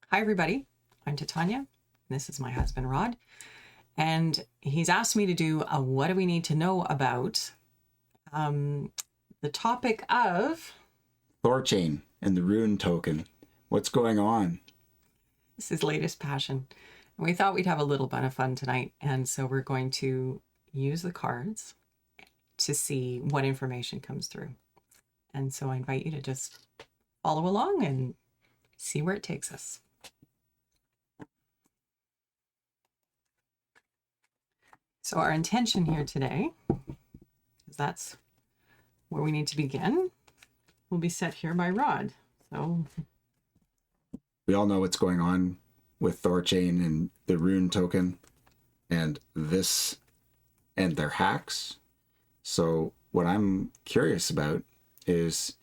Hi, everybody. I'm Titania. This is my husband, Rod. And he's asked me to do a what do we need to know about the topic of THORCHAIN and the rune token. What's going on? this is his latest passion. And we thought we'd have a little bit of fun tonight. And so we're going to use the cards to see what information comes through. And so I invite you to just follow along and see where it takes us. So our intention here today, because that's where we need to begin, will be set here by Rod. So We all know what's going on with THORCHAIN and the rune token and this and their hacks. So what I'm curious about is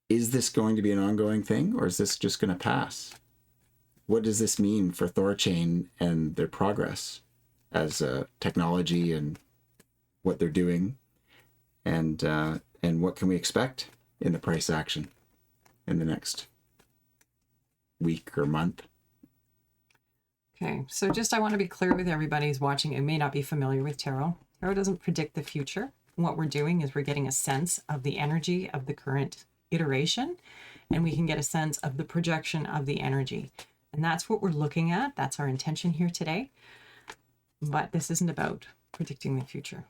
this going to be an ongoing thing, or is this just going to pass? What does this mean for THORCHAIN and their progress as a technology and what they're doing, and what can we expect in the price action in the next week or month? okay, so just I want to be clear with everybody who's watching who may not be familiar with tarot. Tarot doesn't predict the future. What we're doing is we're getting a sense of the energy of the current iteration, and we can get a sense of the projection of the energy. And that's what we're looking at. That's our intention here today. But this isn't about predicting the future.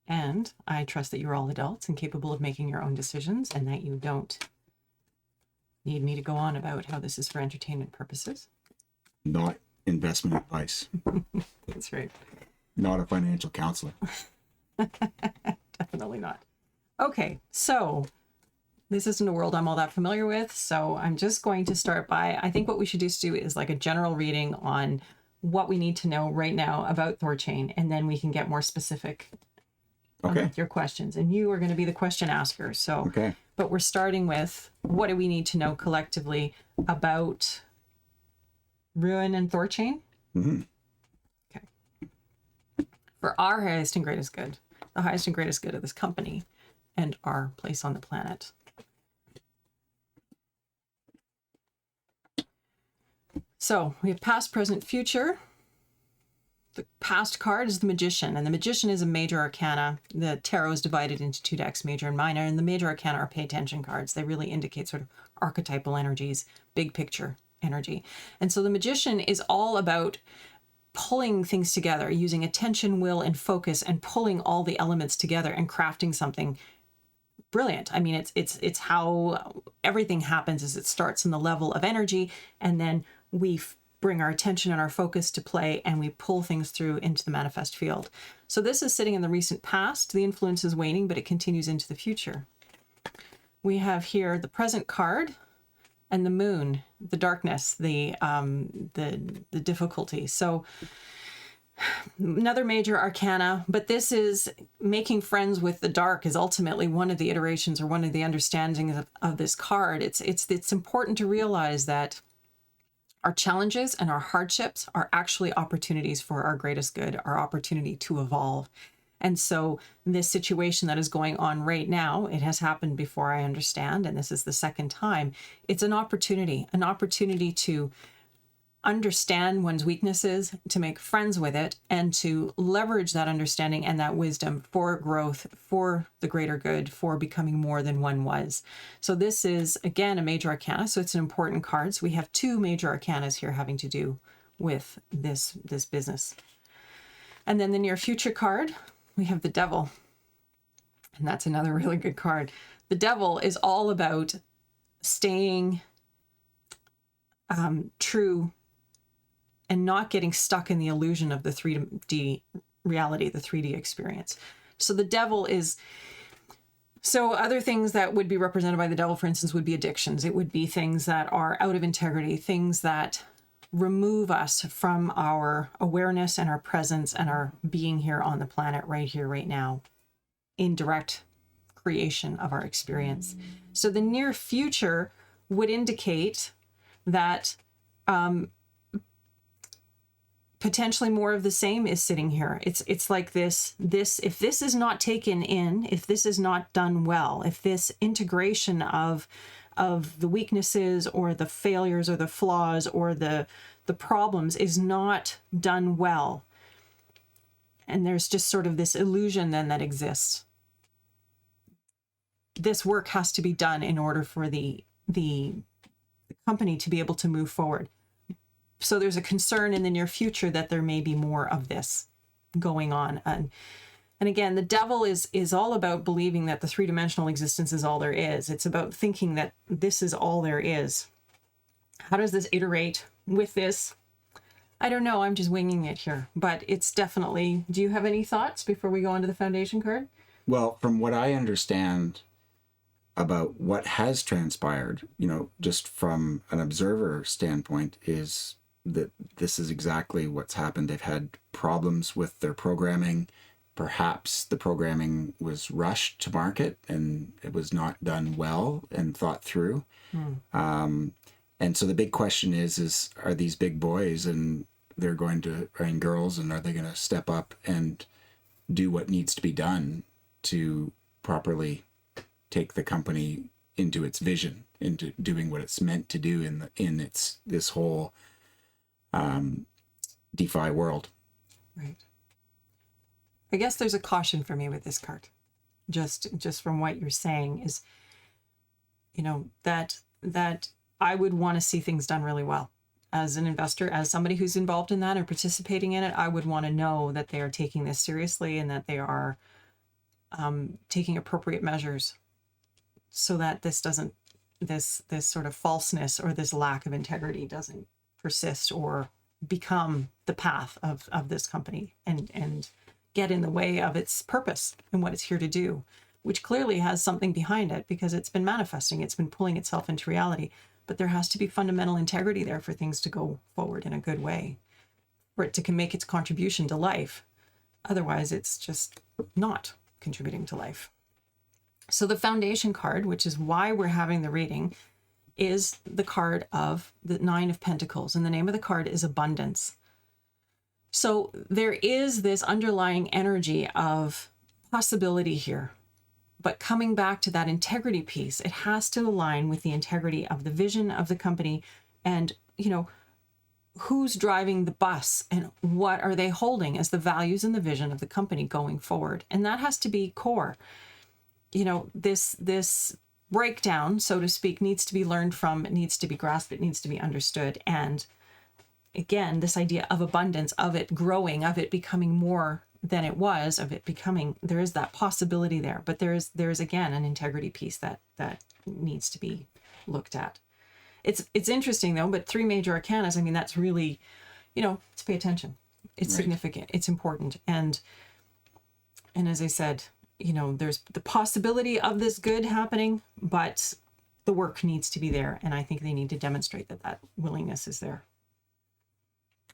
And I trust that you're all adults and capable of making your own decisions, and that you don't need me to go on about how this is for entertainment purposes. Not investment advice. That's right. Not a financial counselor. Definitely not. Okay, so this isn't a world I'm all that familiar with, so I'm just going to start by, I think what we should do is like a general reading on what we need to know right now about THORCHAIN, and then we can get more specific with your questions. And you are going to be the question asker. So, Okay. But we're starting with what do we need to know collectively about Rune and THORCHAIN? Mm-hmm. Okay. For our highest and greatest good, the highest and greatest good of this company and our place on the planet. So we have past, present, future. The past card is the Magician, and the Magician is a major arcana. The tarot is divided into two decks, major and minor, and the major arcana are pay attention cards. They really indicate sort of archetypal energies, big picture energy. And so the Magician is all about pulling things together, using attention, will, and focus, and pulling all the elements together and crafting something brilliant. I mean, it's how everything happens. Is it starts in the level of energy, and then we bring our attention and our focus to play, and we pull things through into the manifest field. So this is sitting in the recent past. The influence is waning, but it continues into the future. We have here the present card and the moon, the darkness, the difficulty. So another major arcana, but this is making friends with the dark is ultimately one of the iterations or one of the understandings of this card. It's important to realize that our challenges and our hardships are actually opportunities for our greatest good, our opportunity to evolve. And so this situation that is going on right now, it has happened before, I understand, and this is the second time. It's an opportunity to understand one's weaknesses, to make friends with it, and to leverage that understanding and that wisdom for growth, for the greater good, for becoming more than one was. So this is, again, a major arcana, so it's an important card. So we have two major arcanas here having to do with this business. And then the near future card, we have the Devil. And that's another really good card. The Devil is all about staying true and not getting stuck in the illusion of the 3D reality, the 3D experience. So the Devil is, so other things that would be represented by the Devil, for instance, would be addictions. It would be things that are out of integrity, things that remove us from our awareness and our presence and our being here on the planet right here, right now, in direct creation of our experience. So the near future would indicate that potentially more of the same is sitting here. It's like this, if this is not taken in, if this is not done well, if this integration of of the weaknesses or the failures or the flaws or the problems is not done well. And there's just sort of this illusion then that exists. This work has to be done in order for the company to be able to move forward. So there's a concern in the near future that there may be more of this going on. And again, the devil is all about believing that the three-dimensional existence is all there is. It's about thinking that this is all there is. How does this iterate with this? I don't know. I'm just winging it here. But it's definitely... Do you have any thoughts before we go on to the foundation card? Well, from what I understand about what has transpired, you know, just from an observer standpoint, is that this is exactly what's happened. They've had problems with their programming. Perhaps the programming was rushed to market and it was not done well and thought through. And so the big question is are these big boys and girls, and are they going to step up and do what needs to be done to properly take the company into its vision, into doing what it's meant to do in this whole DeFi world? Right. I guess there's a caution for me with this card, just from what you're saying, is, you know, that I would want to see things done really well. As an investor, as somebody who's involved in that or participating in it, I would want to know that they are taking this seriously and that they are taking appropriate measures so that this sort of falseness or this lack of integrity doesn't persist or become the path of this company and get in the way of its purpose and what it's here to do, which clearly has something behind it because it's been manifesting, it's been pulling itself into reality. But there has to be fundamental integrity there for things to go forward in a good way, for it to make its contribution to life. Otherwise, it's just not contributing to life. So the foundation card, which is why we're having the reading, is the card of the Nine of Pentacles. And the name of the card is Abundance. So there is this underlying energy of possibility here. But coming back to that integrity piece, it has to align with the integrity of the vision of the company and, you know, who's driving the bus and what are they holding as the values and the vision of the company going forward. And that has to be core. You know, this breakdown, so to speak, needs to be learned from, it needs to be grasped, it needs to be understood. And again, this idea of abundance, of it growing, of it becoming more than it was, of it becoming, there is that possibility there, but there is again an integrity piece that needs to be looked at. It's interesting though, but three major arcanas, I mean, that's really, you know, to pay attention. It's right. Significant, it's important. And as I said, you know, there's the possibility of this good happening, but the work needs to be there. And I think they need to demonstrate that willingness is there.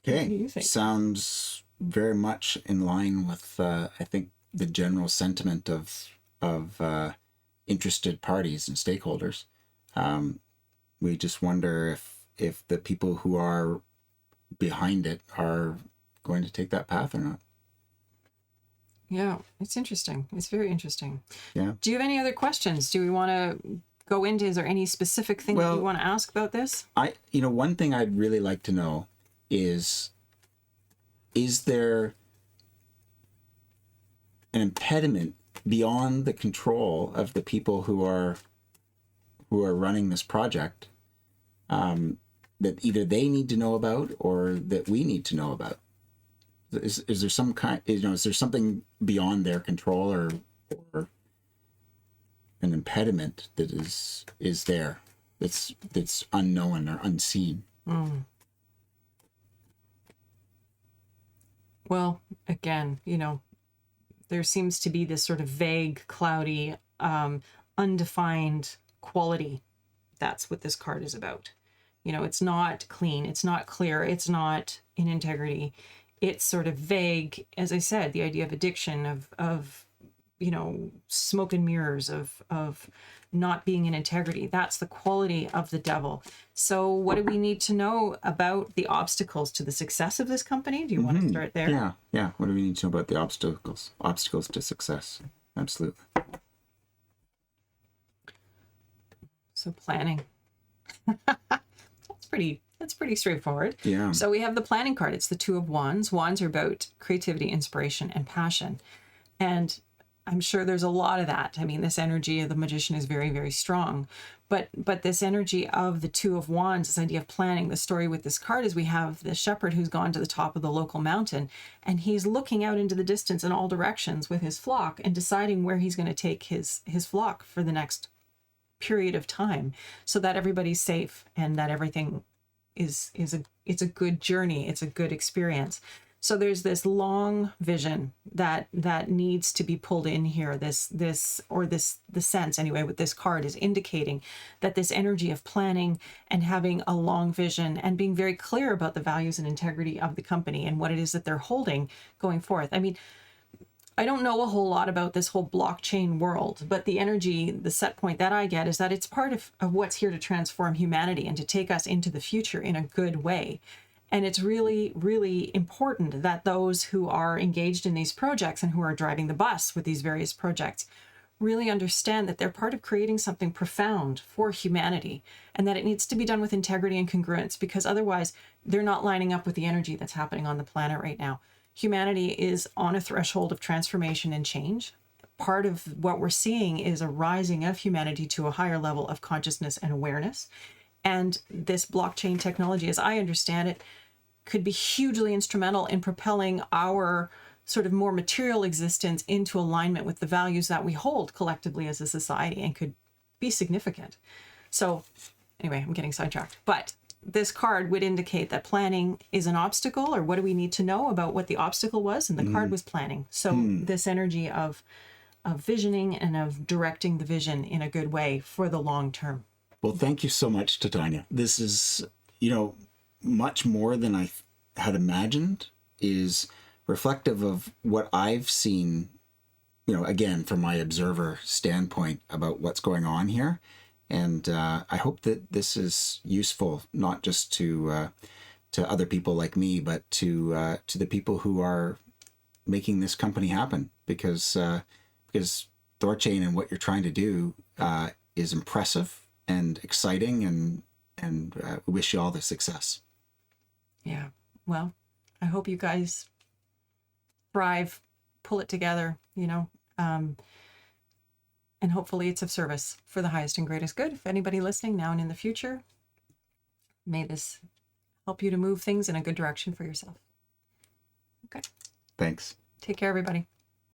Okay. What do you think? Sounds very much in line with, I think, the general sentiment of interested parties and stakeholders. We just wonder if the people who are behind it are going to take that path or not. Yeah, it's interesting. It's very interesting. Yeah. Do you have any other questions? Do we want to go into, is there any specific thing that you want to ask about this? One thing I'd really like to know is there an impediment beyond the control of the people who are running this project that either they need to know about or that we need to know about? Is there some kind, is there something beyond their control or an impediment that is there that's unknown or unseen? Well, again, there seems to be this sort of vague, cloudy, undefined quality. That's what this card is about. It's not clean. It's not clear. It's not in integrity. It's sort of vague. As I said, the idea of addiction, of smoke and mirrors, of not being in integrity. That's the quality of the devil. So what do we need to know about the obstacles to the success of this company? Do you want to start there? Yeah. What do we need to know about the obstacles to success? Absolutely. So planning. That's pretty straightforward. Yeah. So we have the planning card. It's the Two of Wands. Wands are about creativity, inspiration, and passion. And I'm sure there's a lot of that. I mean, this energy of the magician is very, very strong. But this energy of the Two of Wands, this idea of planning, the story with this card is we have the shepherd who's gone to the top of the local mountain, and he's looking out into the distance in all directions with his flock and deciding where he's going to take his flock for the next period of time so that everybody's safe and that everything it's a good journey. It's a good experience. So there's this long vision that needs to be pulled in here. The sense anyway with this card is indicating that this energy of planning and having a long vision and being very clear about the values and integrity of the company and what it is that they're holding going forth. I mean, I don't know a whole lot about this whole blockchain world, but the energy, the set point that I get is that it's part of what's here to transform humanity and to take us into the future in a good way. And it's really, really important that those who are engaged in these projects and who are driving the bus with these various projects really understand that they're part of creating something profound for humanity and that it needs to be done with integrity and congruence, because otherwise they're not lining up with the energy that's happening on the planet right now. Humanity is on a threshold of transformation and change. Part of what we're seeing is a rising of humanity to a higher level of consciousness and awareness. And this blockchain technology, as I understand it, could be hugely instrumental in propelling our sort of more material existence into alignment with the values that we hold collectively as a society, and could be significant. So anyway, I'm getting sidetracked, but this card would indicate that planning is an obstacle, or what do we need to know about what the obstacle was? And the card was planning. So this energy of visioning and of directing the vision in a good way for the long term. Well, thank you so much, Titania. This is, much more than I had imagined, is reflective of what I've seen, again, from my observer standpoint about what's going on here. And I hope that this is useful, not just to other people like me, but to the people who are making this company happen, because THORCHAIN and what you're trying to do is impressive and exciting, and we wish you all the success. Yeah. Well, I hope you guys thrive, pull it together, and hopefully it's of service for the highest and greatest good. If anybody listening now and in the future, may this help you to move things in a good direction for yourself. Okay. Thanks. Take care, everybody.